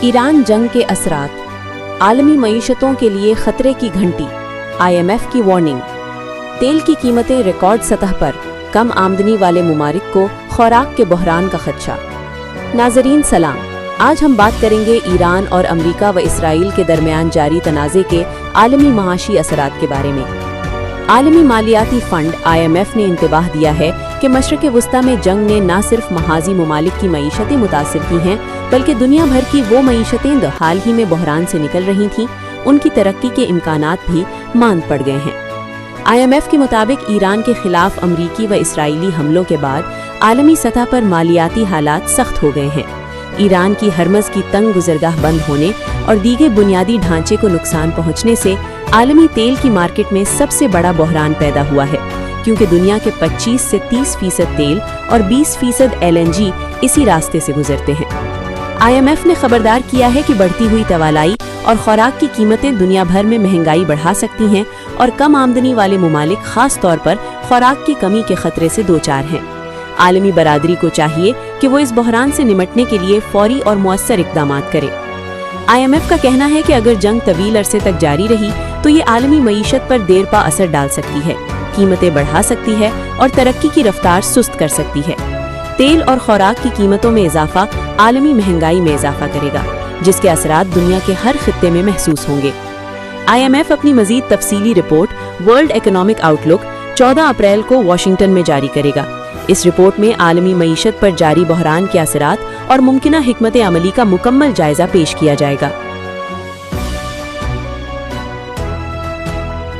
Iran जंग के असरात, आलमी मईशतों के लिए खतरे की घंटी, IMF की वार्निंग। तेल की कीमतें रिकॉर्ड सतह पर, कम आमदनी वाले मुमालिक को खुराक के बहरान का खदशा। नाजरीन सलाम, आज हम बात करेंगे ईरान और अमेरिका व इसराइल के दरमियान जारी तनाज़े के आलमी महाशी असरात के बारे में। आलमी मालियाती फंड IMF ने इंतबाह दिया है कि मशरक़ वस्ता में जंग ने न सिर्फ महाजी मुमालिक की मईशतें मुतासिर की हैं, बल्कि दुनिया भर की वो मईशतें जो हाल ही में बहरान से निकल रही थीं, उनकी तरक्की के इम्कानात भी मांद पड़ गए हैं। IMF के मुताबिक ईरान के खिलाफ अमरीकी व इसराइली हमलों के बाद आलमी सतह पर मालियाती हालात सख्त हो गए हैं। ईरान की हरमज़ की तंग गुज़रगाह बंद होने और दीगे बुनियादी ढांचे को नुकसान पहुंचने से आलमी तेल की मार्केट में सबसे बड़ा बहरान पैदा हुआ है, क्योंकि दुनिया के 25 से 30% तेल और 20% LNG इसी रास्ते से गुजरते हैं। IMF ने खबरदार किया है कि बढ़ती हुई तवालाई और खुराक की कीमतें दुनिया भर में महंगाई बढ़ा सकती हैं और कम आमदनी वाले मुमालिक खास तौर पर खुराक की कमी के खतरे से दो चार हैं। आलमी बरादरी को चाहिए कि वो इस बहरान से निमटने के लिए फौरी और मुअस्सर इक़दामात करे। IMF का कहना है कि अगर जंग तवील अरसे तक जारी रही तो ये आलमी मईशत पर देर पा असर डाल सकती है, कीमतें बढ़ा सकती है और तरक्की की रफ्तार सुस्त कर सकती है। तेल और खुराक की कीमतों में इजाफा आलमी महंगाई में इजाफा करेगा, जिसके असरात दुनिया के हर खित्ते में महसूस होंगे। IMF अपनी मजीद तफसीली रिपोर्ट वर्ल्ड इकोनॉमिक आउटलुक 14 अप्रैल को वाशिंगटन में जारी करेगा। इस रिपोर्ट में आलमी मईशत पर जारी बहरान के असरात और मुमकिना हिकमत अमली का मुकम्मल जायजा पेश किया जाएगा।